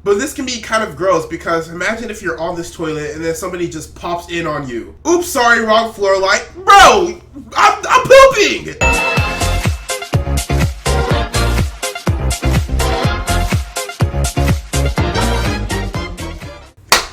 But this can be kind of gross because imagine if you're on this toilet and then somebody just pops in on you. Oops, sorry, wrong floor. Like, bro, I'm pooping!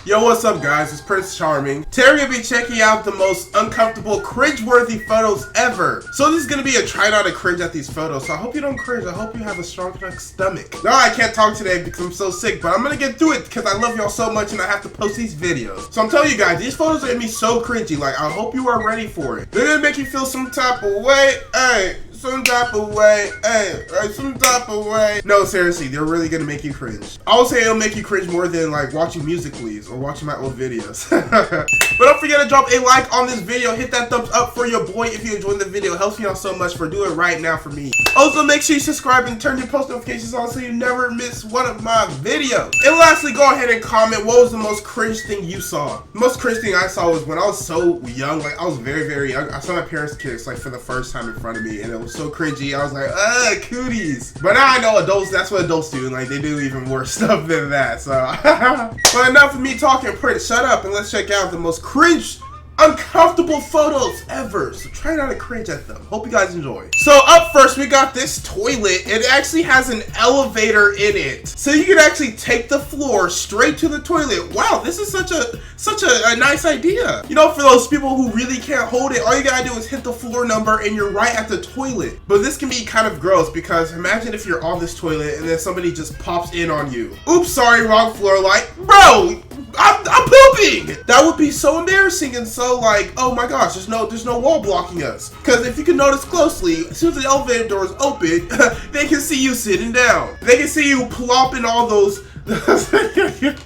Yo, what's up guys, it's Prince Charming. Today we're gonna be checking out the most uncomfortable, cringe-worthy photos ever. So this is gonna be a try not to cringe at these photos, so I hope you don't cringe. I hope you have a strong enough stomach. No, I can't talk today because I'm so sick, but I'm gonna get through it because I love y'all so much and I have to post these videos. So I'm telling you guys, these photos are gonna be so cringy, like I hope you are ready for it. They're gonna make you feel some type of way, hey. Some type of way, hey, right, some type of way. No, seriously, they're really gonna make you cringe. I would say it'll make you cringe more than like watching Musical.lys or watching my old videos. But don't forget to drop a like on this video, hit that thumbs up for your boy if you enjoyed the video. It helps me out so much for doing it right now for me. Also, make sure you subscribe and turn your post notifications on so you never miss one of my videos. And lastly, go ahead and comment what was the most cringe thing you saw. The most cringe thing I saw was when I was so young, like I was very, very young. I saw my parents kiss like for the first time in front of me and it was so cringy. I was like, cooties. But now I know adults, that's what adults do. Like they do even worse stuff than that. So, but enough of me talking. Prince, shut up and let's check out the most cringe, uncomfortable photos ever. So try not to cringe at them. Hope you guys enjoy. So up first, we got this toilet. It actually has an elevator in it. So you can actually take the floor straight to the toilet. Wow, this is such a nice idea. You know, for those people who really can't hold it, all you gotta do is hit the floor number and you're right at the toilet. But this can be kind of gross because imagine if you're on this toilet and then somebody just pops in on you. Oops, sorry, wrong floor. Like, bro, I'm pooping! That would be so embarrassing and so like, oh my gosh, there's no wall blocking us. Because if you can notice closely, as soon as the elevator doors open, they can see you sitting down. They can see you plopping all those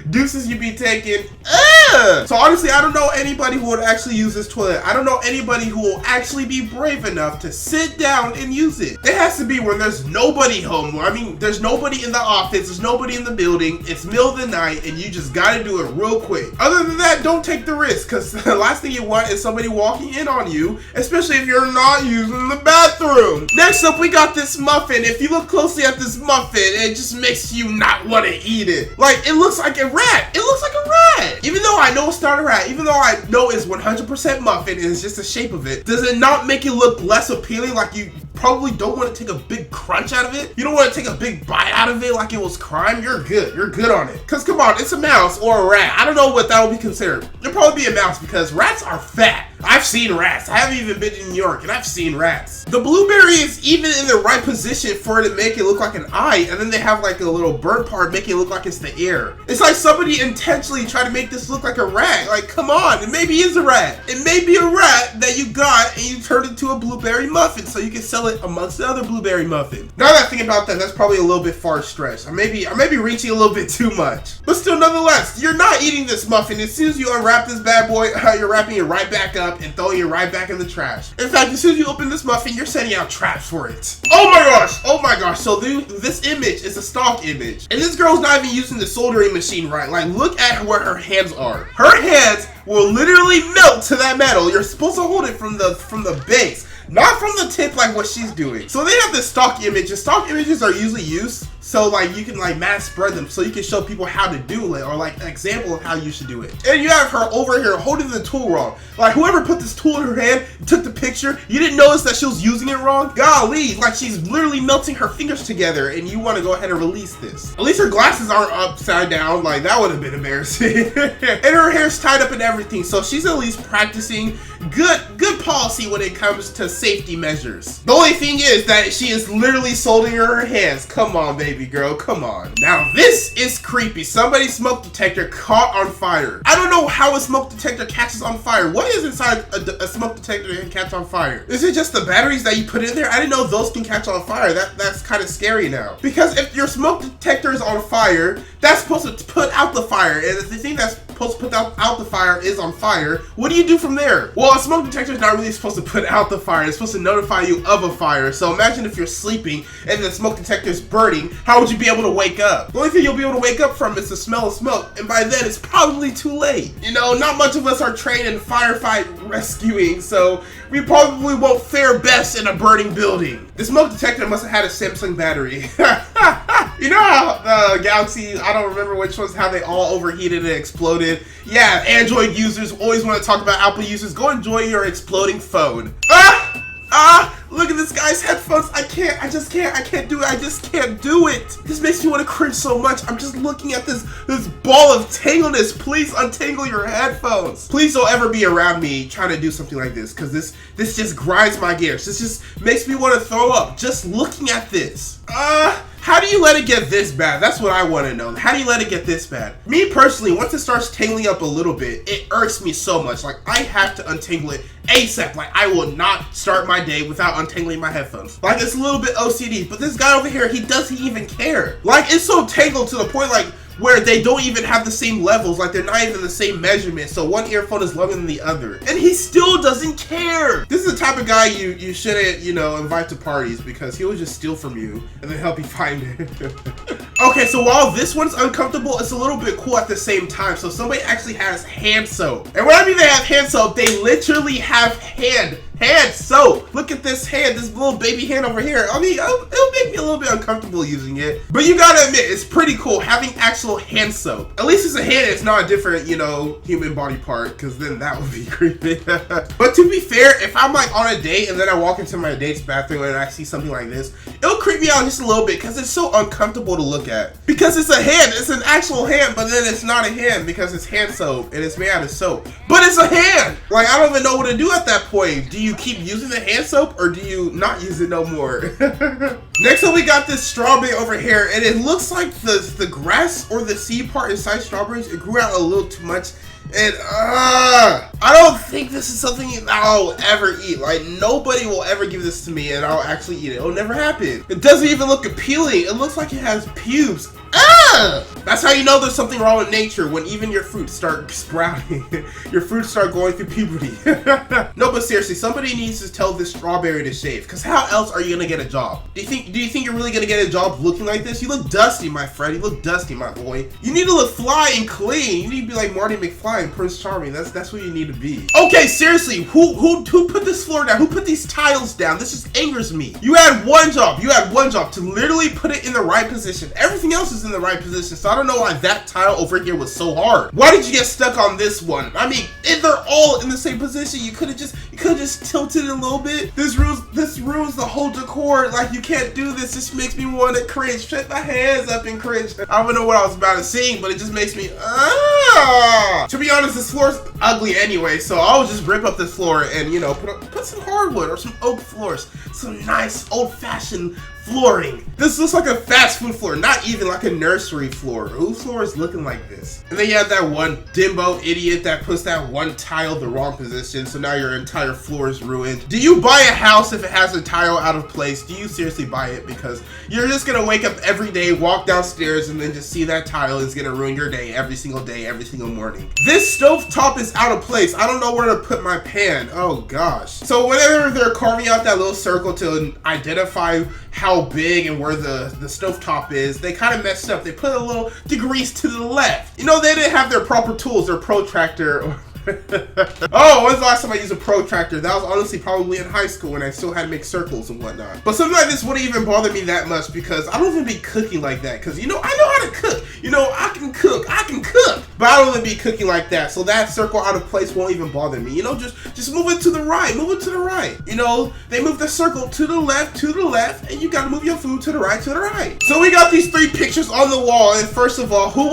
deuces you be taking. So honestly, I don't know anybody who would actually use this toilet. I don't know anybody who will actually be brave enough to sit down and use it. It has to be when there's nobody home. I mean, there's nobody in the office, there's nobody in the building, it's middle of the night, and you just gotta do it real quick. Other than that, don't take the risk, because the last thing you want is somebody walking in on you, especially if you're not using the bathroom. Next up, we got this muffin. If you look closely at this muffin, it just makes you not want to eat it. Like, it looks like a rat. It looks like a rat. Even though I know it's not a rat, even though I know it's 100% muffin and it's just the shape of it, does it not make it look less appealing? Like you probably don't want to take a big crunch out of it. You don't want to take a big bite out of it like it was crime. You're good. You're good on it. Cause come on, it's a mouse or a rat. I don't know what that would be considered. It'd probably be a mouse because rats are fat. I've seen rats. I haven't even been to New York and I've seen rats. The blueberry is even in the right position for it to make it look like an eye, and then they have like a little bird part making it look like it's the ear. It's like somebody intentionally tried to make this look like a rat. Like, come on, it maybe is a rat. It may be a rat that you got and you turned into a blueberry muffin so you can sell it amongst the other blueberry muffin. Now that I think about that, that's probably a little bit far stretched. I may be reaching a little bit too much. But still, nonetheless, you're not eating this muffin. As soon as you unwrap this bad boy, you're wrapping it right back up and throwing it right back in the trash. In fact, as soon as you open this muffin, you're setting out traps for it. Oh my gosh, oh my gosh. So this image is a stock image. And this girl's not even using the soldering machine right. Like, look at where her hands are. Her hands will literally melt to that metal. You're supposed to hold it from the base, not from the tip like what she's doing. So they have this stock image. Stock images are usually used so like you can like mass spread them so you can show people how to do it or like an example of how you should do it. And you have her over here holding the tool wrong. Like whoever put this tool in her hand, took the picture, you didn't notice that she was using it wrong? Golly, like she's literally melting her fingers together and you want to go ahead and release this. At least her glasses aren't upside down, like that would have been embarrassing. And her hair's tied up and everything, so she's at least practicing good policy when it comes to safety measures. The only thing is that she is literally soldering her hands. Come on, baby girl, come on. Now this is creepy. Somebody's smoke detector caught on fire. I don't know how a smoke detector catches on fire. What is inside a smoke detector that can catch on fire? Is it just the batteries that you put in there? I didn't know those can catch on fire. That's kind of scary now. Because if your smoke detector is on fire, that's supposed to put out the fire. And if the thing that's supposed to put out the fire is on fire, what do you do from there? Well, a smoke detector is not really supposed to put out the fire. It's supposed to notify you of a fire. So imagine if you're sleeping and the smoke detector is burning, how would you be able to wake up? The only thing you'll be able to wake up from is the smell of smoke, and by then it's probably too late. You know, not much of us are trained in firefight rescuing, so we probably won't fare best in a burning building. The smoke detector must have had a Samsung battery. You know how the Galaxy, I don't remember which ones, how they all overheated and exploded. Yeah, Android users always want to talk about Apple users. Go enjoy your exploding phone. Look at this guy's headphones. I can't do it. This makes me want to cringe so much. I'm just looking at this ball of tangleness. Please untangle your headphones. Please don't ever be around me trying to do something like this, because this just grinds my gears. This just makes me want to throw up just looking at this. How do you let it get this bad? That's what I want to know. How do you let it get this bad? Me personally, once it starts tangling up a little bit, it irks me so much. Like, I have to untangle it ASAP. Like, I will not start my day without untangling my headphones. Like, it's a little bit OCD, but this guy over here, he doesn't even care. Like, it's so tangled to the point, like, where they don't even have the same levels, like they're not even the same measurement, so one earphone is longer than the other. And he still doesn't care! This is the type of guy you shouldn't, invite to parties, because he will just steal from you and then help you find it. Okay, so while this one's uncomfortable, it's a little bit cool at the same time. So somebody actually has hand soap. And when I mean they have hand soap, they literally have hand soap. Look at this hand, this little baby hand over here. I mean, it'll make me a little bit uncomfortable using it. But you gotta admit, it's pretty cool having actual hand soap. At least it's a hand, it's not a different, human body part, because then that would be creepy. But to be fair, if I'm like on a date and then I walk into my date's bathroom and I see something like this, it'll creep me out just a little bit because it's so uncomfortable to look at. Because it's a hand, it's an actual hand, but then it's not a hand because it's hand soap and it's made out of soap. But it's a hand! Like, I don't even know what to do at that point. Do you keep using the hand soap or do you not use it no more? Next up, we got this strawberry over here, and it looks like the grass or the seed part inside strawberries, it grew out a little too much. And I don't think this is something I'll ever eat. Like, nobody will ever give this to me and I'll actually eat it. It'll never happen. It doesn't even look appealing. It looks like it has pubes. That's how you know there's something wrong with nature, when even your fruits start sprouting. Your fruits start going through puberty. No, but seriously, somebody needs to tell this strawberry to shave, because how else are you gonna get a job? Do you think you're really gonna get a job looking like this? You look dusty, my friend. You look dusty, my boy. You need to look fly and clean. You need to be like Marty McFly and Prince Charming. That's what you need to be. Okay, seriously, who put this floor down? Who put these tiles down? This just angers me. You had one job to literally put it in the right position. Everything else is in the right position, so I don't know why that tile over here was so hard. Why did you get stuck on this one? I mean, if they're all in the same position, you could have just tilted it a little bit. This ruins the whole decor. Like, you can't do this. This makes me want to cringe. Shut my hands up and cringe. I don't know what I was about to sing, but it just makes me To be honest, this floor's ugly anyway, so I'll just rip up this floor and put some hardwood or some oak floors, some nice old-fashioned flooring. This looks like a fast food floor, not even like a nursery floor. Whose floor is looking like this? And then you have that one dimbo idiot that puts that one tile the wrong position, so now your entire floor is ruined. Do you buy a house if it has a tile out of place? Do you seriously buy it? Because you're just gonna wake up every day, walk downstairs, and then just see that tile is gonna ruin your day, every single morning. This stove top is out of place. I don't know where to put my pan. Oh gosh. So whenever they're carving out that little circle to identify how big and where the stove top is, they kind of messed up. They put a little degrees to the left. They didn't have their proper tools, their protractor. Oh, when's the last time I used a protractor? That was honestly probably in high school when I still had to make circles and whatnot. But something like this wouldn't even bother me that much because I don't even be cooking like that. Because, I know how to cook. I can cook. But I don't even be cooking like that. So that circle out of place won't even bother me. Just move it to the right. They move the circle to the left, and you gotta move your food to the right, So we got these 3 pictures on the wall, and first of all, who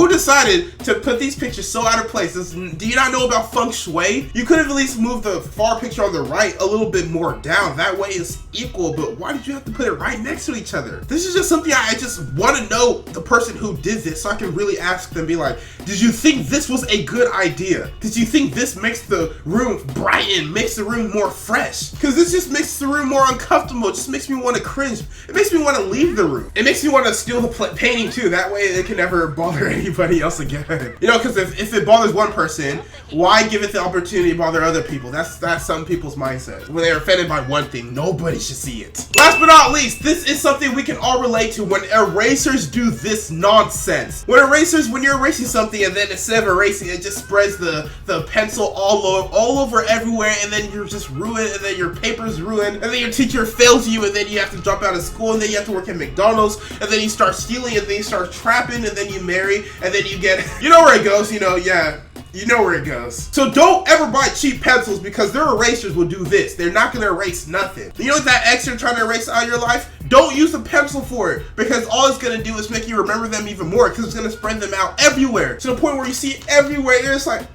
decided to put these pictures so out of place? Do you not know about feng shui? You could have at least moved the far picture on the right a little bit more down. That way it's equal, but why did you have to put it right next to each other? This is just something I just want to know the person who did this so I can really ask them, be like, did you think this was a good idea? Did you think this makes the room brighten, makes the room more fresh? Because this just makes the room more uncomfortable. It just makes me want to cringe. It makes me want to leave the room. It makes me want to steal the painting too. That way it can never bother anybody else again. Because if if it bothers one person, why give it the opportunity to bother other people? That's some people's mindset. When they're offended by one thing, nobody should see it. Last but not least, this is something we can all relate to when erasers do this nonsense. When you're erasing something and then instead of erasing it, just spreads the pencil all over everywhere, and then you're just ruined, and then your paper's ruined, and then your teacher fails you, and then you have to drop out of school, and then you have to work at McDonald's, and then you start stealing, and then you start trapping, and then you marry, and then you get, you know where it goes, you know, yeah. You know where it goes. So don't ever buy cheap pencils because their erasers will do this. They're not gonna erase nothing. You know what that X you're trying to erase out of your life? Don't use a pencil for it because all it's gonna do is make you remember them even more because it's gonna spread them out everywhere to the point where you see it everywhere. You're just like,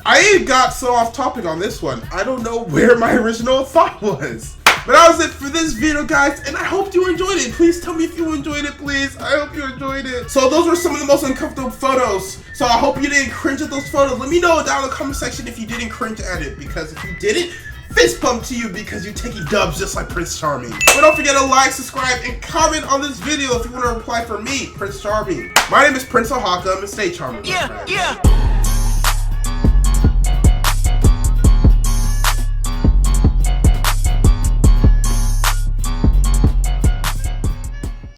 I got so off topic on this one. I don't know where my original thought was. But that was it for this video, guys, and I hope you enjoyed it. Please tell me if you enjoyed it, please. I hope you enjoyed it. So those were some of the most uncomfortable photos. So I hope you didn't cringe at those photos. Let me know down in the comment section if you didn't cringe at it, because if you didn't, fist bump to you because you're taking dubs just like Prince Charming. But don't forget to like, subscribe, and comment on this video if you want to reply for me, Prince Charming. My name is Prince Ohaka, and stay charming. Yeah.